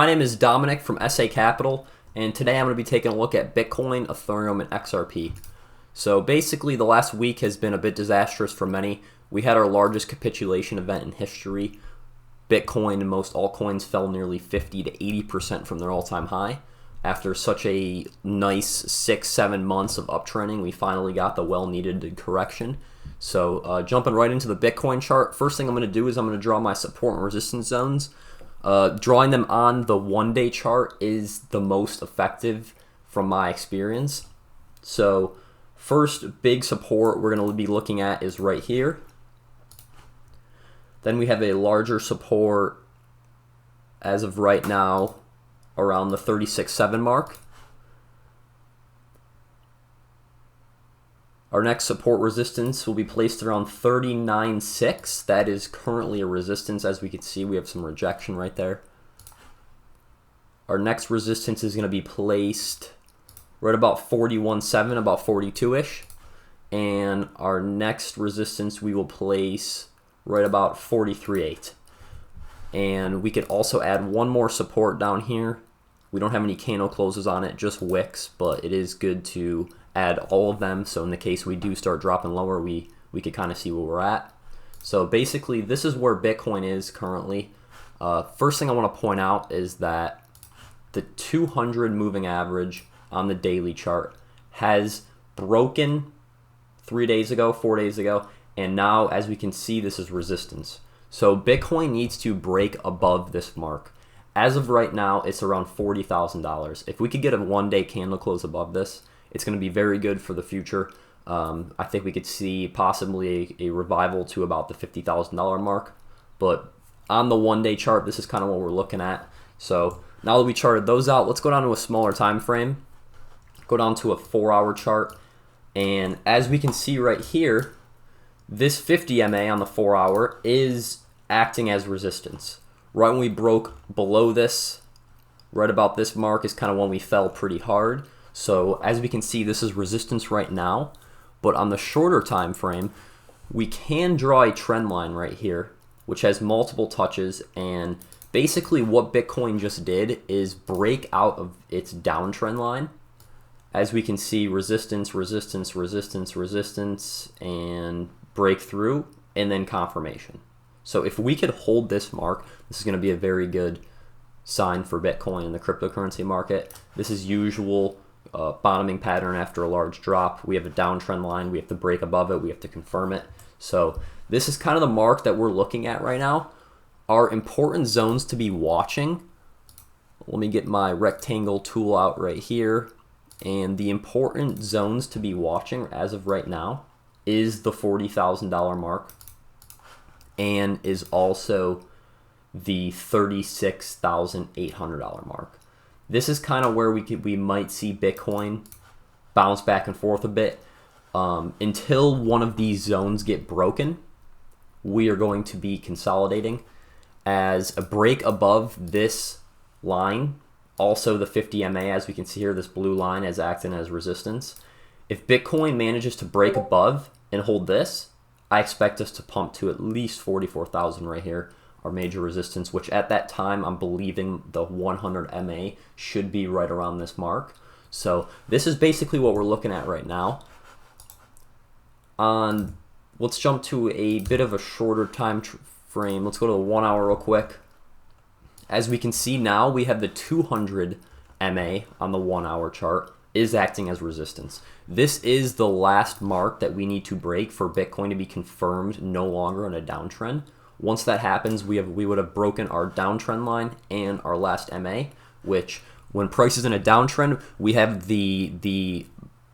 My name is Dominic from SA Capital, and today I'm going to be taking a look at Bitcoin, Ethereum, and XRP. So basically, the last week has been a bit disastrous for many. We had our largest capitulation event in history. Bitcoin and most altcoins fell nearly 50 to 80% from their all-time high. After such a nice 6-7 months of uptrending, we finally got the well-needed correction. So jumping right into the Bitcoin chart, first thing I'm going to do is I'm going to draw my support and resistance zones. Drawing them on the one-day chart is the most effective from my experience. So first big support we're going to be looking at is right here. Then we have a larger support as of right now around the 36.7 mark. Our next support resistance will be placed around 39.6. That is currently a resistance. As we can see, we have some rejection right there. Our next resistance is going to be placed right about 41.7, about 42-ish. And our next resistance we will place right about 43.8. And we could also add one more support down here. We don't have any candle closes on it, just wicks, but it is good to add all of them, so in the case we do start dropping lower, we could kind of see where we're at. So basically, this is where Bitcoin is currently. First thing I want to point out is that the 200 moving average on the daily chart has broken 3 days ago, 4 days ago, and now, as we can see, this is resistance. So Bitcoin needs to break above this mark. As of right now, it's around $40,000. If we could get a one-day candle close above this, it's going to be very good for the future. I think we could see possibly a revival to about the $50,000 mark. But on the one-day chart, this is kind of what we're looking at. So now that we charted those out, let's go down to a smaller time frame. Go down to a 4-hour chart. And as we can see right here, this 50 MA on the 4-hour is acting as resistance. Right when we broke below this, right about this mark is kind of when we fell pretty hard. So as we can see, this is resistance right now, but on the shorter time frame, we can draw a trend line right here, which has multiple touches, and basically what Bitcoin just did is break out of its downtrend line. As we can see, resistance, resistance, resistance, resistance, and breakthrough, and then confirmation. So if we could hold this mark, this is going to be a very good sign for Bitcoin in the cryptocurrency market. This is usual bottoming pattern after a large drop. We have a downtrend line. We have to break above it. We have to confirm it. So this is kind of the mark that we're looking at right now. Our important zones to be watching. Let me get my rectangle tool out right here. And the important zones to be watching as of right now is the $40,000 mark and is also the $36,800 mark. This is kind of where we might see Bitcoin bounce back and forth a bit. Until one of these zones get broken, we are going to be consolidating. As a break above this line, also the 50 MA, as we can see here, this blue line is acting as resistance. If Bitcoin manages to break above and hold this, I expect us to pump to at least 44,000 right here, our major resistance, which at that time I'm believing the 100 MA should be right around this mark. So this is basically what we're looking at right now. Let's jump to a bit of a shorter time frame. Let's go to the 1 hour real quick. As we can see now, we have the 200 MA on the 1 hour chart is acting as resistance. This is the last mark that we need to break for Bitcoin to be confirmed no longer in a downtrend. Once that happens, we would have broken our downtrend line and our last MA, which when price is in a downtrend, we have the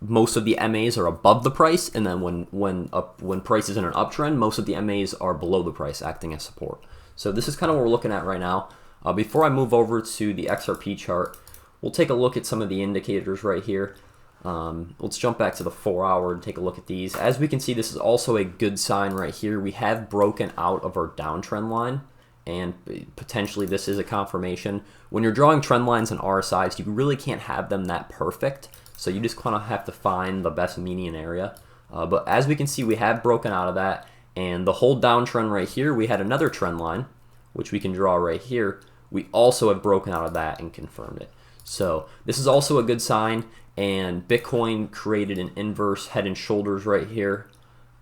most of the MAs are above the price, and then when price is in an uptrend, most of the MAs are below the price, acting as support. So this is kind of what we're looking at right now. Before I move over to the XRP chart, we'll take a look at some of the indicators right here. Let's jump back to the 4-hour and take a look at these. As we can see, this is also a good sign right here. We have broken out of our downtrend line, and potentially this is a confirmation. When you're drawing trend lines and RSIs, you really can't have them that perfect, so you just kind of have to find the best median area. But as we can see, we have broken out of that, and the whole downtrend right here, we had another trend line, which we can draw right here, we also have broken out of that and confirmed it. So this is also a good sign, and Bitcoin created an inverse head and shoulders right here.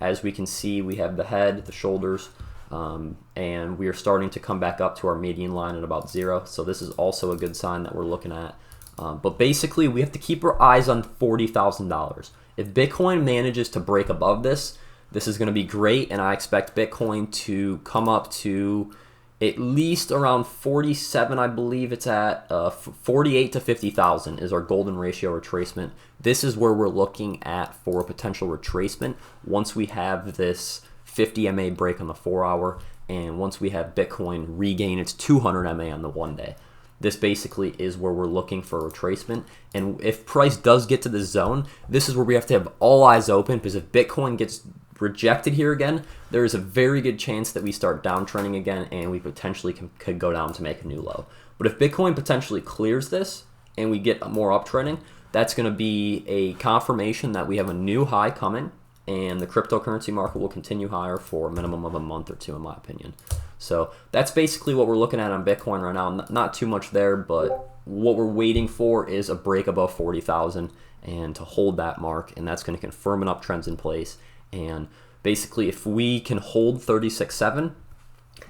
As we can see, we have the head, the shoulders, and we are starting to come back up to our median line at about 0. So this is also a good sign that we're looking at. But basically, we have to keep our eyes on $40,000. If Bitcoin manages to break above this, this is going to be great, and I expect Bitcoin to come up to at least around 47, I believe it's at 48 to 50,000 is our golden ratio retracement. This is where we're looking at for a potential retracement once we have this 50 MA break on the 4-hour, and once we have Bitcoin regain its 200 MA on the 1-day. This basically is where we're looking for a retracement, and if price does get to this zone, this is where we have to have all eyes open, because if Bitcoin gets rejected here again, there is a very good chance that we start downtrending again, and we potentially could go down to make a new low. But if Bitcoin potentially clears this and we get more uptrending, that's going to be a confirmation that we have a new high coming, and the cryptocurrency market will continue higher for a minimum of a month or two, in my opinion. So that's basically what we're looking at on Bitcoin right now. Not too much there, but what we're waiting for is a break above 40,000 and to hold that mark, and that's going to confirm an uptrend's in place. And basically, if we can hold 36.7,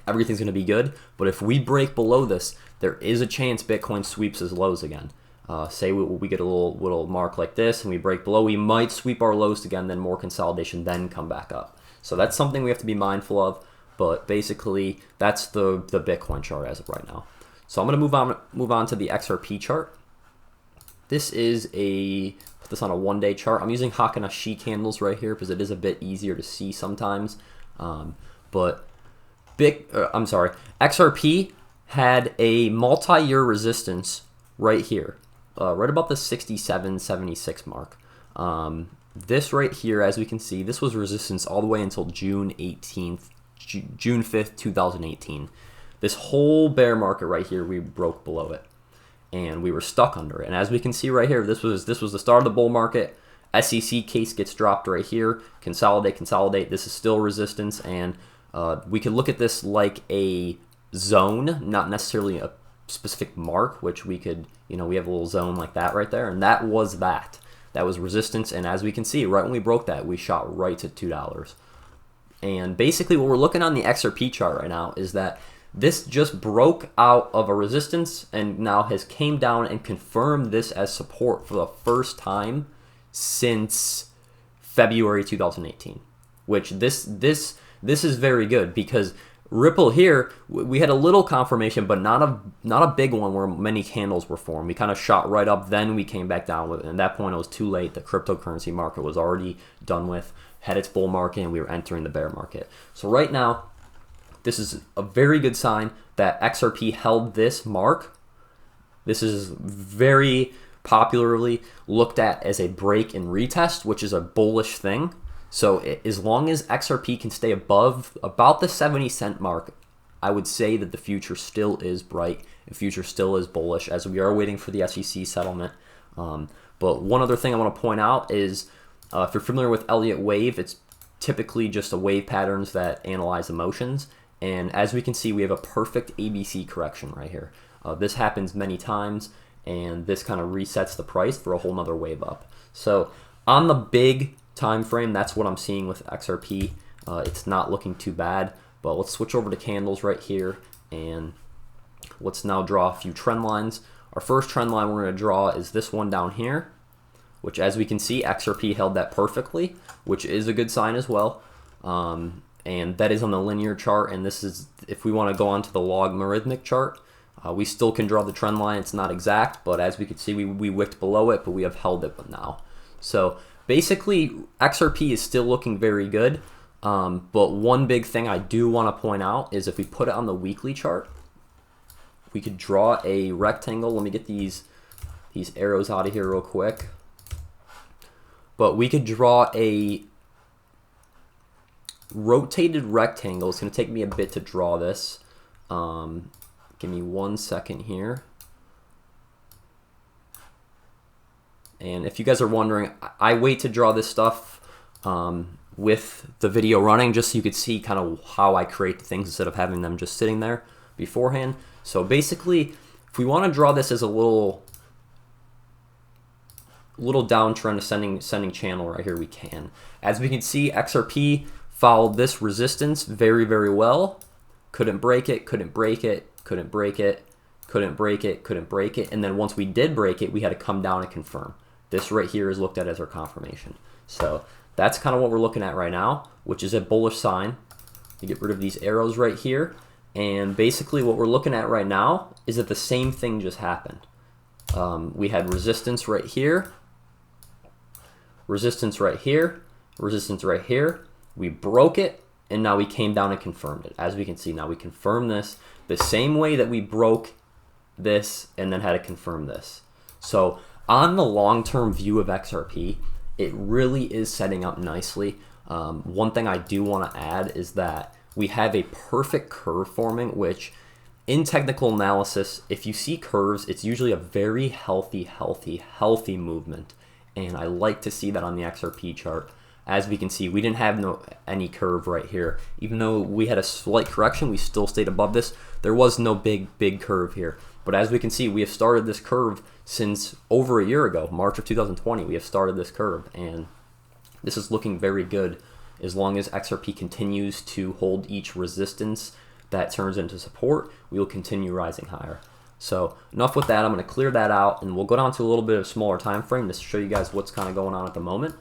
everything's going to be good. But if we break below this, there is a chance Bitcoin sweeps as lows again. Say we get a little mark like this and we break below, we might sweep our lows again, then more consolidation, then come back up. So that's something we have to be mindful of. But basically, that's the Bitcoin chart as of right now. So I'm going to move on to the XRP chart. This is put this on a 1-day chart. I'm using Hakanashi candles right here because it is a bit easier to see sometimes. But XRP had a multi-year resistance right here, right about the 67.76 mark. This right here, as we can see, this was resistance all the way until June 5th, 2018. This whole bear market right here, we broke below it, and we were stuck under it. And as we can see right here, this was the start of the bull market. SEC case gets dropped right here. Consolidate. This is still resistance, and we could look at this like a zone, not necessarily a specific mark, which we could, we have a little zone like that right there, and that was resistance. And as we can see, right when we broke that, we shot right to $2. And basically what we're looking on the XRP chart right now is that this just broke out of a resistance and now has came down and confirmed this as support for the first time since February 2018, which this is very good, because Ripple here, we had a little confirmation, but not a big one where many candles were formed. We kind of shot right up, then we came back down with it. And at that point, it was too late. The cryptocurrency market was already done with, had its bull market, and we were entering the bear market. So right now, this is a very good sign that XRP held this mark. This is very popularly looked at as a break and retest, which is a bullish thing. So as long as XRP can stay above about the 70-cent mark, I would say that the future still is bright. The future still is bullish, as we are waiting for the SEC settlement. But one other thing I want to point out is, if you're familiar with Elliott wave, it's typically just a wave patterns that analyze emotions. And as we can see, we have a perfect ABC correction right here. This happens many times, and this kind of resets the price for a whole nother wave up. So on the big time frame, that's what I'm seeing with XRP. It's not looking too bad, but let's switch over to candles right here, and let's now draw a few trend lines. Our first trend line we're going to draw is this one down here, which, as we can see, XRP held that perfectly, which is a good sign as well. And that is on the linear chart, and this is, if we want to go on to the logarithmic chart, we still can draw the trend line. It's not exact, but as we can see, we wicked below it, but we have held it now. So basically, XRP is still looking very good, but one big thing I do want to point out is if we put it on the weekly chart, we could draw a rectangle. Let me get these arrows out of here real quick. But we could draw a rotated rectangle. It's going to take me a bit to draw this. Give me 1 second here. And if you guys are wondering, I wait to draw this stuff with the video running, just so you could see kind of how I create the things instead of having them just sitting there beforehand. So basically, if we want to draw this as a little downtrend ascending channel right here, we can. As we can see, XRP followed this resistance very, very well. Couldn't break it, couldn't break it, couldn't break it, couldn't break it, couldn't break it. And then once we did break it, we had to come down and confirm. This right here is looked at as our confirmation. So that's kind of what we're looking at right now, which is a bullish sign. You get rid of these arrows right here. And basically what we're looking at right now is that the same thing just happened. We had resistance right here, resistance right here, resistance right here. We broke it, and now we came down and confirmed it. As we can see, now we confirm this the same way that we broke this and then had to confirm this. So on the long-term view of XRP, it really is setting up nicely. One thing I do want to add is that we have a perfect curve forming, which in technical analysis, if you see curves, it's usually a very healthy movement. And I like to see that on the XRP chart. As we can see, we didn't have any curve right here. Even though we had a slight correction, we still stayed above this. There was no big curve here. But as we can see, we have started this curve since over a year ago, March of 2020. We have started this curve, and this is looking very good. As long as XRP continues to hold each resistance that turns into support, we will continue rising higher. So enough with that. I'm going to clear that out, and we'll go down to a little bit of a smaller time frame to show you guys what's kind of going on at the moment.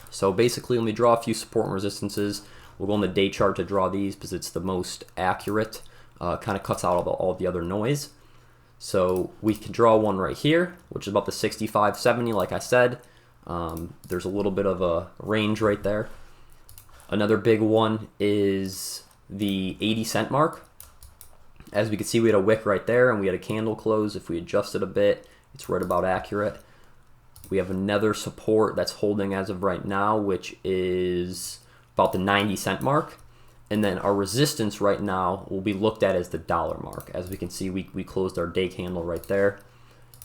So basically, let me draw a few support and resistances. We'll go on the day chart to draw these because it's the most accurate. Kind of cuts out all the other noise. So we can draw one right here, which is about the 65.70, like I said. There's a little bit of a range right there. Another big one is the 80-cent mark. As we can see, we had a wick right there, and we had a candle close. If we adjust it a bit, it's right about accurate. We have another support that's holding as of right now, which is about the 90-cent mark. And then our resistance right now will be looked at as the dollar mark. As we can see, we closed our day candle right there.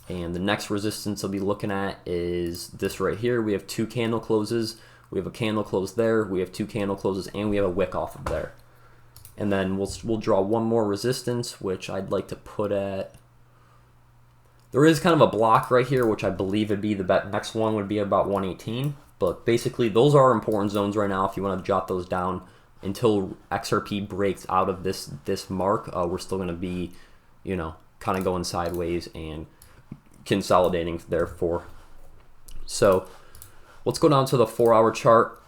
And the next resistance we'll be looking at is this right here. We have two candle closes. We have a candle close there. We have two candle closes, and we have a wick off of there. And then we'll draw one more resistance, which I'd like to put at. There is kind of a block right here, which I believe would be the next one would be about 118. But basically, those are important zones right now. If you want to jot those down, until XRP breaks out of this mark, we're still going to be, kind of going sideways and consolidating therefore. So let's go down to the 4-hour chart.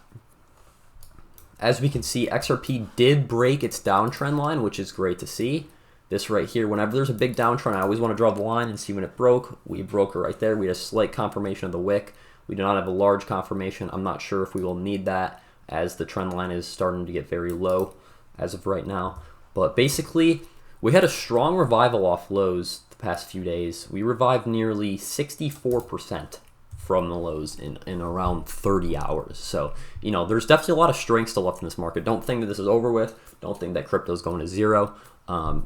As we can see, XRP did break its downtrend line, which is great to see. This right here, whenever there's a big downtrend, I always want to draw the line and see when it broke. We broke it right there. We had a slight confirmation of the wick. We do not have a large confirmation. I'm not sure if we will need that, as the trend line is starting to get very low as of right now. But basically, we had a strong revival off lows the past few days. We revived nearly 64% from the lows in around 30 hours. So, there's definitely a lot of strength still left in this market. Don't think that this is over with. Don't think that crypto's going to zero.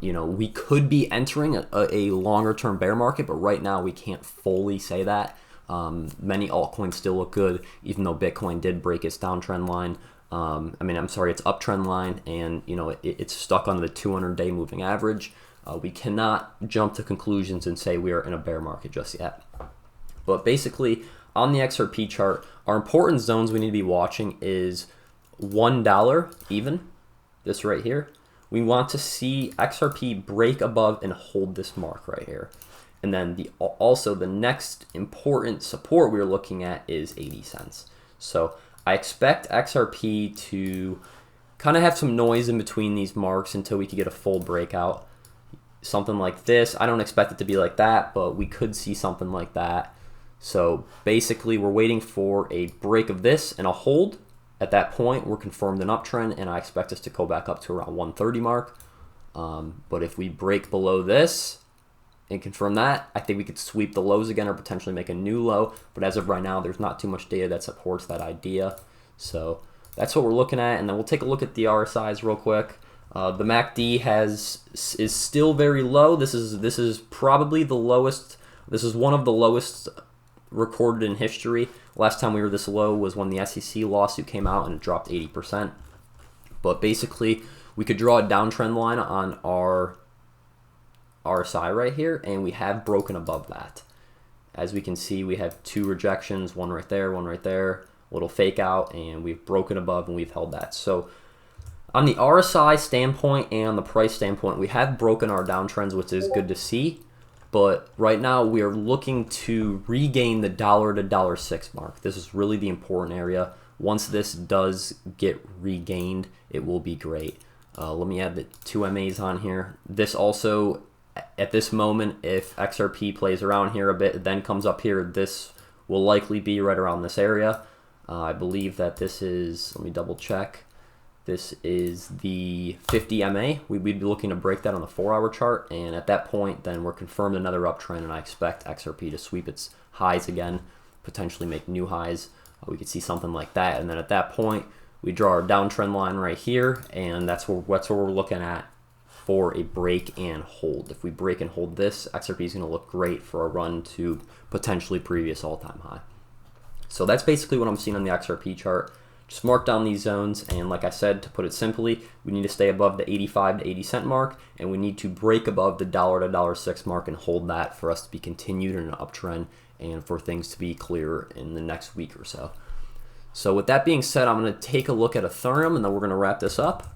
We could be entering a longer term bear market, but right now we can't fully say that. Many altcoins still look good, even though Bitcoin did break its downtrend line. Its uptrend line, and it's stuck on the 200-day moving average. We cannot jump to conclusions and say we are in a bear market just yet. But basically, on the XRP chart, our important zones we need to be watching is $1 even, this right here. We want to see XRP break above and hold this mark right here. And then also the next important support we're looking at is 80 cents. So I expect XRP to kind of have some noise in between these marks until we can get a full breakout. Something like this. I don't expect it to be like that, but we could see something like that. So basically, we're waiting for a break of this and a hold. At that point, we're confirmed an uptrend, and I expect us to go back up to around 130 mark. But if we break below this and confirm that, I think we could sweep the lows again or potentially make a new low. But as of right now, there's not too much data that supports that idea. So that's what we're looking at. And then we'll take a look at the RSIs real quick. The MACD is still very low. This is probably the lowest. This is one of the lowest recorded in history. Last time we were this low was when the SEC lawsuit came out and it dropped 80%. But basically, we could draw a downtrend line on our RSI right here, and we have broken above that. As we can see, we have two rejections, one right there, little fake out, and we've broken above and we've held that. So on the RSI standpoint and on the price standpoint, we have broken our downtrends, which is good to see. But right now we are looking to regain the $1 to $1.06 mark. This is really the important area. Once this does get regained, it will be great. Let me add the 2 MAs on here. This also, at this moment, if XRP plays around here a bit, then comes up here, this will likely be right around this area. I believe that this is, let me double check. This is the 50 MA. We'd be looking to break that on the 4-hour chart, and at that point, then we're confirmed another uptrend, and I expect XRP to sweep its highs again, potentially make new highs. We could see something like that, and then at that point, we draw our downtrend line right here, and that's what we're looking at for a break and hold. If we break and hold this, XRP is going to look great for a run to potentially previous all-time high. So that's basically what I'm seeing on the XRP chart. Just mark down these zones, and like I said, to put it simply, we need to stay above the 85 to 80 cent mark, and we need to break above the $1 to $1.06 mark and hold that for us to be continued in an uptrend and for things to be clearer in the next week or so. So with that being said, I'm going to take a look at Ethereum, and then we're going to wrap this up.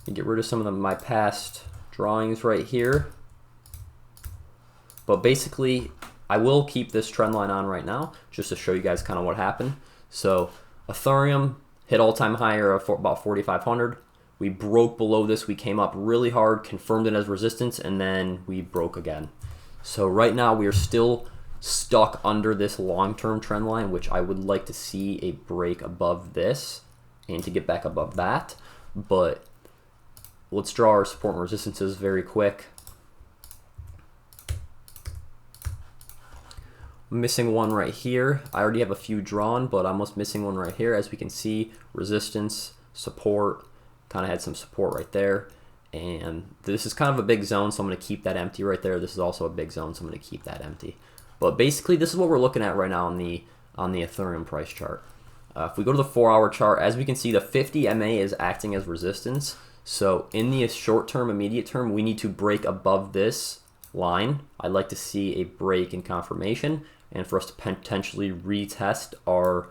And get rid of some of my past drawings right here. But basically, I will keep this trend line on right now just to show you guys kind of what happened. So Ethereum hit all-time high of about 4,500. We broke below this. We came up really hard, confirmed it as resistance, and then we broke again. So right now we are still stuck under this long-term trend line, which I would like to see a break above this and to get back above that. But let's draw our support and resistances very quick. Missing one right here. I already have a few drawn, but I'm almost missing one right here. As we can see, resistance, support, kind of had some support right there. And this is kind of a big zone, so I'm going to keep that empty right there. This is also a big zone, so I'm going to keep that empty. But basically, this is what we're looking at right now on the Ethereum price chart. If we go to the 4-hour chart, as we can see, the 50 MA is acting as resistance. So in the short term, immediate term, we need to break above this line. I'd like to see a break in confirmation, and for us to potentially retest our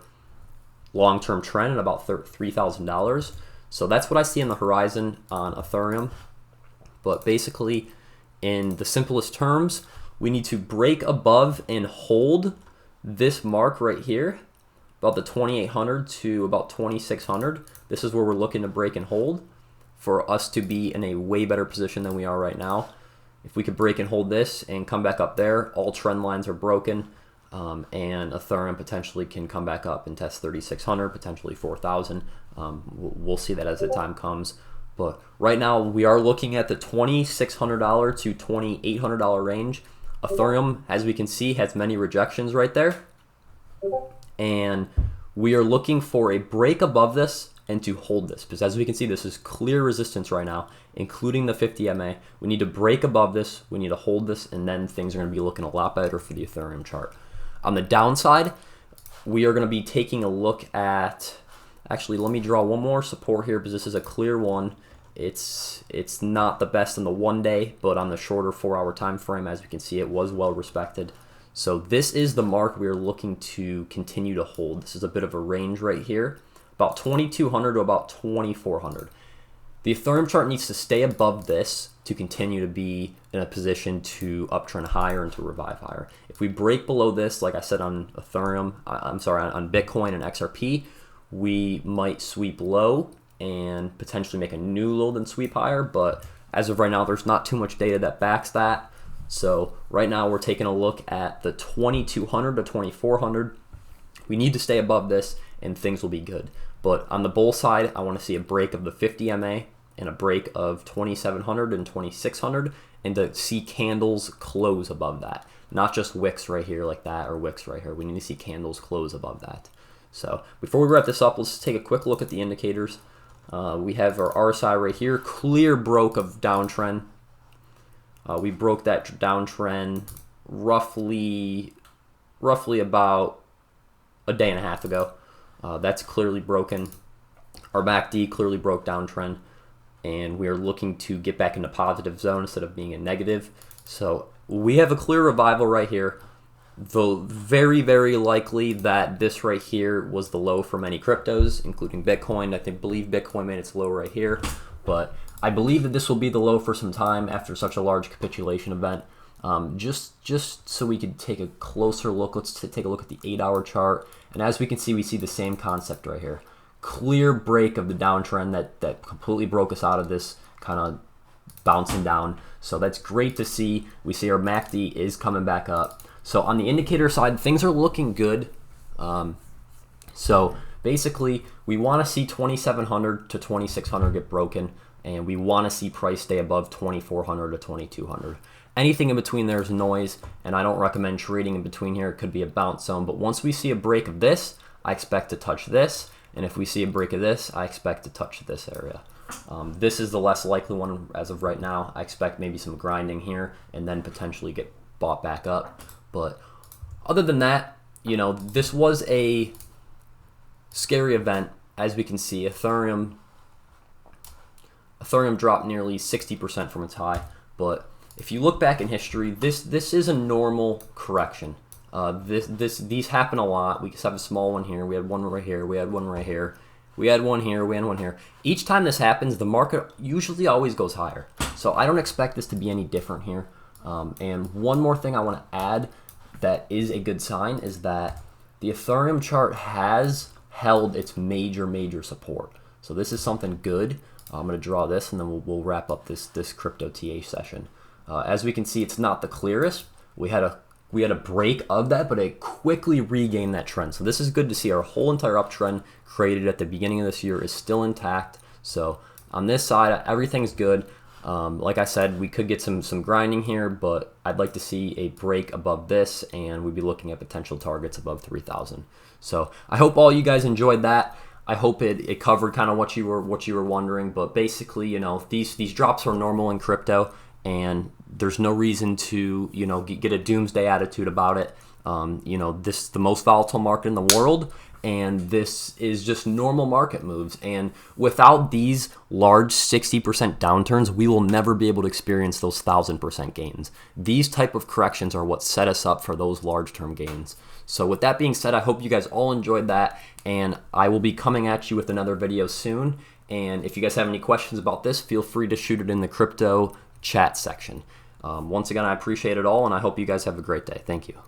long-term trend at about $3,000. So that's what I see on the horizon on Ethereum. But basically, in the simplest terms, we need to break above and hold this mark right here, about the 2,800 to about 2,600. This is where we're looking to break and hold for us to be in a way better position than we are right now. If we could break and hold this and come back up there, all trend lines are broken, and Ethereum potentially can come back up and test 3,600, potentially 4,000. We'll see that as the time comes. But right now, we are looking at the $2,600 to $2,800 range. Ethereum, as we can see, has many rejections right there. And we are looking for a break above this and to hold this, because as we can see, this is clear resistance right now, including the 50 MA. We need to break above this, we need to hold this, and then things are going to be looking a lot better for the Ethereum chart. On the downside, we are going to be taking a look at, actually, let me draw one more support here, because this is a clear one. It's not the best in the 1 day, but on the shorter 4-hour time frame, as we can see, it was well respected. So this is the mark we are looking to continue to hold. This is a bit of a range right here, about 2,200 to about 2,400. The Ethereum chart needs to stay above this to continue to be in a position to uptrend higher and to revive higher. If we break below this, like I said on Ethereum, on Bitcoin and XRP, we might sweep low and potentially make a new low then sweep higher. But as of right now, there's not too much data that backs that. So right now we're taking a look at the 2,200 to 2,400. We need to stay above this and things will be good. But on the bull side, I want to see a break of the 50 MA and a break of 2,700 and 2,600, and to see candles close above that. Not just wicks right here like that or wicks right here. We need to see candles close above that. So before we wrap this up, let's take a quick look at the indicators. We have our RSI right here, clear broke of downtrend. We broke that downtrend roughly about a day and a half ago. That's clearly broken. Our MACD clearly broke downtrend, and we are looking to get back into positive zone instead of being a negative. So we have a clear revival right here. Though very, very likely that this right here was the low for many cryptos, including Bitcoin. I believe Bitcoin made its low right here, but I believe that this will be the low for some time after such a large capitulation event. Just so we could take a closer look, let's take a look at the 8-hour chart. And as we can see, we see the same concept right here. Clear break of the downtrend that completely broke us out of this kind of bouncing down. So that's great to see. We see our MACD is coming back up. So on the indicator side, things are looking good. So basically, we want to see 2,700 to 2,600 get broken, and we want to see price stay above 2,400 to 2,200. Anything in between there is noise, and I don't recommend trading in between here. It could be a bounce zone, but once we see a break of this, I expect to touch this, and if we see a break of this, I expect to touch this area. This is the less likely one as of right now. I expect maybe some grinding here, and then potentially get bought back up. But other than that, you know, this was a scary event. As we can see, Ethereum dropped nearly 60% from its high. But if you look back in history, this is a normal correction. These happen a lot. We just have a small one here. We had one right here. We had one right here. We had one here. We had one here. Each time this happens, the market usually always goes higher. So I don't expect this to be any different here. And one more thing I want to add that is a good sign is that the Ethereum chart has held its major support. So this is something good. I'm going to draw this, and then we'll wrap up this crypto TA session. As we can see, it's not the clearest. We had a break of that, but it quickly regained that trend. So this is good to see. Our whole entire uptrend created at the beginning of this year is still intact. So on this side, everything's good. Like I said, we could get some grinding here, but I'd like to see a break above this, and we'd be looking at potential targets above 3,000. So I hope all you guys enjoyed that. I hope it covered kind of what you were wondering. But basically, you know, these drops are normal in crypto, and there's no reason to, you know, get a doomsday attitude about it. You know, this is the most volatile market in the world, and this is just normal market moves. And without these large 60% downturns, we will never be able to experience those 1,000% gains. These type of corrections are what set us up for those large term gains. So with that being said, I hope you guys all enjoyed that, and I will be coming at you with another video soon. And if you guys have any questions about this, feel free to shoot it in the crypto chat section. Once again, I appreciate it all, and I hope you guys have a great day. Thank you.